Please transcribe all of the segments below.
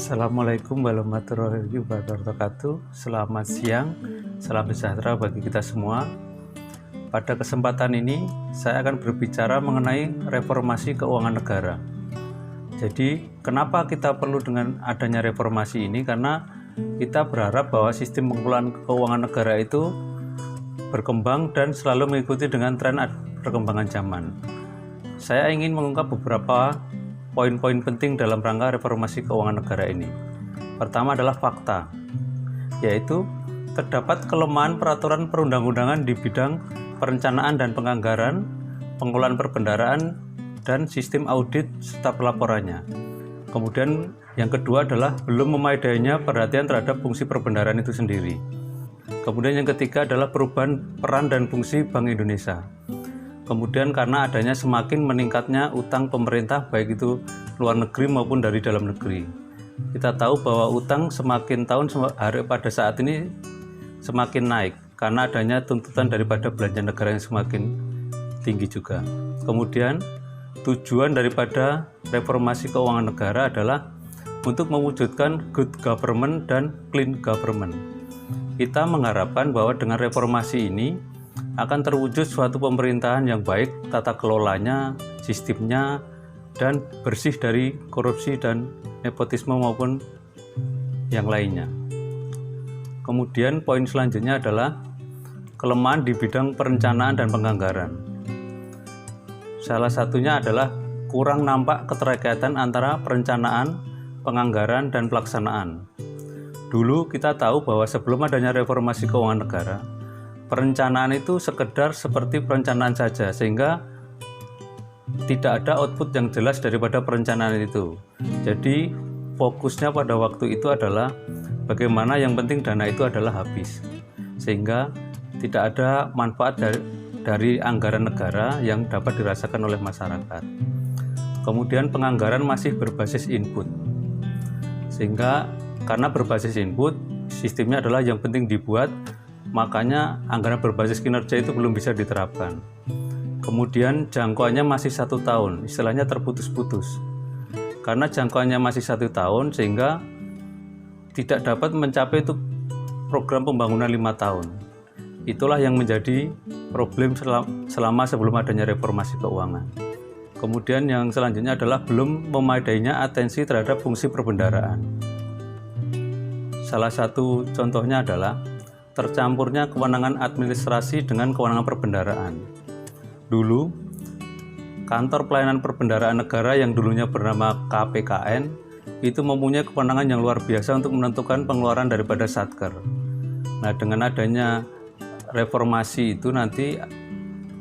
Assalamualaikum warahmatullahi wabarakatuh. Selamat siang, salam sejahtera bagi kita semua. Pada kesempatan ini, saya akan berbicara mengenai reformasi keuangan negara. Jadi, kenapa kita perlu dengan adanya reformasi ini? Karena kita berharap bahwa sistem pengelolaan keuangan negara itu berkembang dan selalu mengikuti dengan tren perkembangan zaman. Saya ingin mengungkap beberapa poin-poin penting dalam rangka reformasi keuangan negara ini. Pertama adalah fakta, yaitu terdapat kelemahan peraturan perundang-undangan di bidang perencanaan dan penganggaran, pengelolaan perbendaharaan, dan sistem audit serta pelaporannya. Kemudian yang kedua adalah belum memadainya perhatian terhadap fungsi perbendaharaan itu sendiri. Kemudian yang ketiga adalah perubahan peran dan fungsi Bank Indonesia. Kemudian karena adanya semakin meningkatnya utang pemerintah baik itu luar negeri maupun dari dalam negeri. Kita tahu bahwa utang semakin tahun pada saat ini semakin naik karena adanya tuntutan daripada belanja negara yang semakin tinggi juga. Kemudian tujuan daripada reformasi keuangan negara adalah untuk mewujudkan good government dan clean government. Kita mengharapkan bahwa dengan reformasi ini akan terwujud suatu pemerintahan yang baik, tata kelolanya, sistemnya, dan bersih dari korupsi dan nepotisme maupun yang lainnya. Kemudian poin selanjutnya adalah kelemahan di bidang perencanaan dan penganggaran. Salah satunya adalah kurang nampak keterkaitan antara perencanaan, penganggaran, dan pelaksanaan. Dulu kita tahu bahwa sebelum adanya reformasi keuangan negara, perencanaan itu sekedar seperti perencanaan saja, sehingga tidak ada output yang jelas daripada perencanaan itu. Jadi fokusnya pada waktu itu adalah bagaimana yang penting dana itu adalah habis, sehingga tidak ada manfaat dari anggaran negara yang dapat dirasakan oleh masyarakat. Kemudian penganggaran masih berbasis input, sehingga karena berbasis input, sistemnya adalah yang penting dibuat, makanya anggaran berbasis kinerja itu belum bisa diterapkan. Kemudian jangkauannya masih 1 tahun, istilahnya terputus-putus. Karena jangkauannya masih 1 tahun, sehingga tidak dapat mencapai itu program pembangunan 5 tahun. Itulah yang menjadi problem selama sebelum adanya reformasi keuangan. Kemudian yang selanjutnya adalah belum memadainya atensi terhadap fungsi perbendaharaan. Salah satu contohnya adalah tercampurnya kewenangan administrasi dengan kewenangan perbendaharaan. Dulu, Kantor Pelayanan Perbendaharaan Negara yang dulunya bernama KPKN itu mempunyai kewenangan yang luar biasa untuk menentukan pengeluaran daripada Satker. Nah, dengan adanya reformasi itu nanti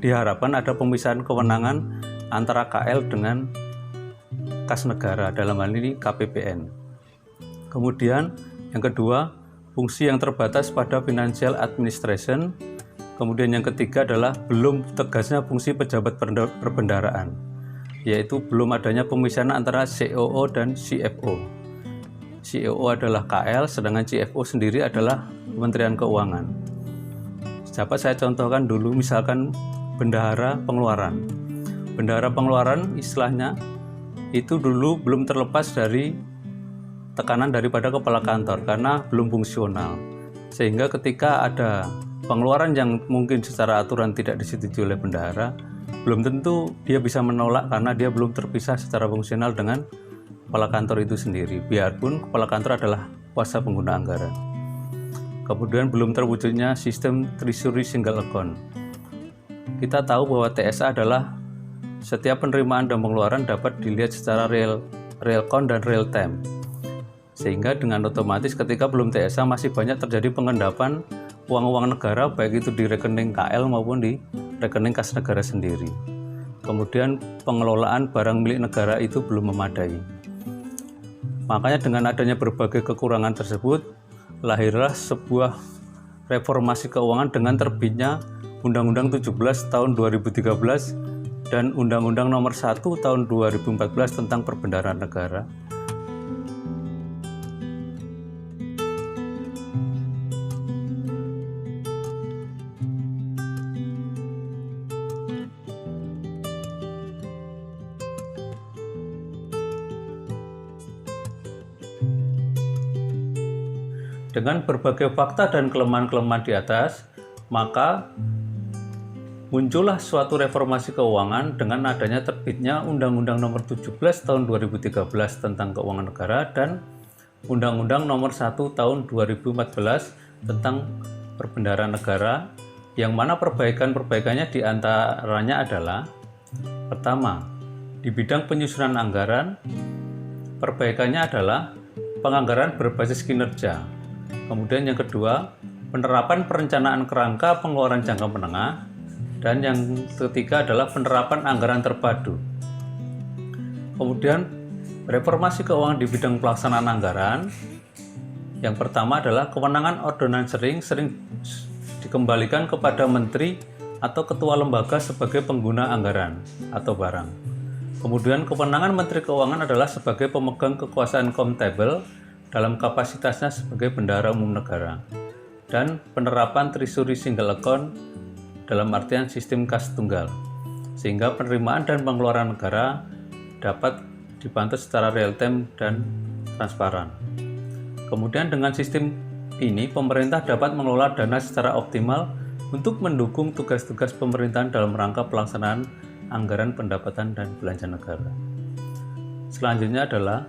diharapkan ada pemisahan kewenangan antara KL dengan kas negara, dalam hal ini KPPN. Kemudian yang kedua, fungsi yang terbatas pada financial administration. Kemudian yang ketiga adalah belum tegasnya fungsi pejabat perbendaharaan, yaitu belum adanya pemisahan antara COO dan CFO. COO adalah KL, sedangkan CFO sendiri adalah Kementerian Keuangan. Dapat saya contohkan dulu, misalkan bendahara pengeluaran. Bendahara pengeluaran istilahnya itu dulu belum terlepas dari tekanan daripada kepala kantor karena belum fungsional, sehingga ketika ada pengeluaran yang mungkin secara aturan tidak disetujui oleh bendahara, belum tentu dia bisa menolak karena dia belum terpisah secara fungsional dengan kepala kantor itu sendiri, biarpun kepala kantor adalah kuasa pengguna anggaran. Kemudian belum terwujudnya sistem treasury single account. Kita tahu bahwa TSA adalah setiap penerimaan dan pengeluaran dapat dilihat secara real count dan real time, sehingga dengan otomatis ketika belum TSA masih banyak terjadi pengendapan uang-uang negara, baik itu di rekening KL maupun di rekening kas negara sendiri. Kemudian pengelolaan barang milik negara itu belum memadai. Makanya dengan adanya berbagai kekurangan tersebut, lahirlah sebuah reformasi keuangan dengan terbitnya Undang-Undang 17 tahun 2013 dan Undang-Undang Nomor 1 tahun 2014 tentang Perbendaharaan Negara. Dengan berbagai fakta dan kelemahan-kelemahan di atas, maka muncullah suatu reformasi keuangan dengan adanya terbitnya Undang-Undang Nomor 17 Tahun 2013 tentang Keuangan Negara dan Undang-Undang Nomor 1 Tahun 2014 tentang Perbendaharaan Negara, yang mana perbaikan-perbaikannya diantaranya adalah: pertama, di bidang penyusunan anggaran, perbaikannya adalah penganggaran berbasis kinerja. Kemudian yang kedua, penerapan perencanaan kerangka pengeluaran jangka menengah. Dan yang ketiga adalah penerapan anggaran terpadu. Kemudian reformasi keuangan di bidang pelaksanaan anggaran. Yang pertama adalah kewenangan ordonansiering sering dikembalikan kepada menteri atau ketua lembaga sebagai pengguna anggaran atau barang. Kemudian kewenangan Menteri Keuangan adalah sebagai pemegang kekuasaan akuntabel dalam kapasitasnya sebagai bendahara umum negara. Dan penerapan treasury single account dalam artian sistem kas tunggal, sehingga penerimaan dan pengeluaran negara dapat dipantau secara real time dan transparan. Kemudian dengan sistem ini, pemerintah dapat mengelola dana secara optimal untuk mendukung tugas-tugas pemerintahan dalam rangka pelaksanaan anggaran pendapatan dan belanja negara. Selanjutnya adalah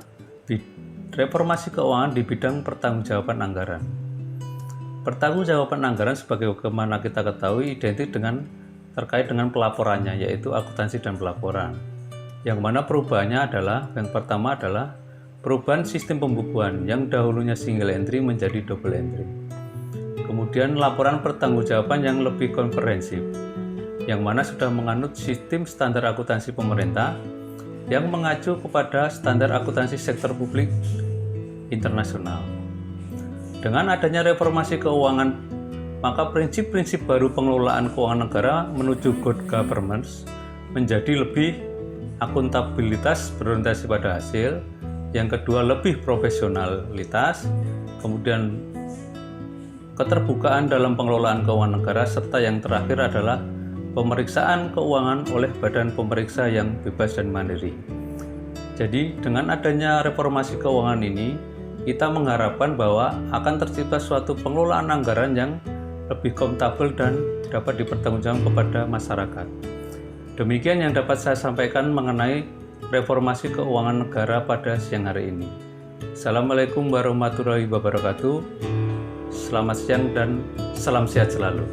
reformasi keuangan di bidang pertanggungjawaban anggaran. Pertanggungjawaban anggaran sebagaimana kita ketahui identik dengan terkait dengan pelaporannya, yaitu akuntansi dan pelaporan. Yang mana perubahannya adalah, yang pertama adalah perubahan sistem pembukuan yang dahulunya single entry menjadi double entry. Kemudian laporan pertanggungjawaban yang lebih komprehensif, yang mana sudah menganut sistem standar akuntansi pemerintah yang mengacu kepada standar akuntansi sektor publik internasional. Dengan adanya reformasi keuangan, maka prinsip-prinsip baru pengelolaan keuangan negara menuju good governance menjadi lebih akuntabilitas berorientasi pada hasil, yang kedua lebih profesionalitas, kemudian keterbukaan dalam pengelolaan keuangan negara, serta yang terakhir adalah pemeriksaan keuangan oleh badan pemeriksa yang bebas dan mandiri. Jadi dengan adanya reformasi keuangan ini, kita mengharapkan bahwa akan tercipta suatu pengelolaan anggaran yang lebih akuntabel dan dapat dipertanggungjawabkan kepada masyarakat. Demikian yang dapat saya sampaikan mengenai reformasi keuangan negara pada siang hari ini. Assalamualaikum warahmatullahi wabarakatuh. Selamat siang dan salam sehat selalu.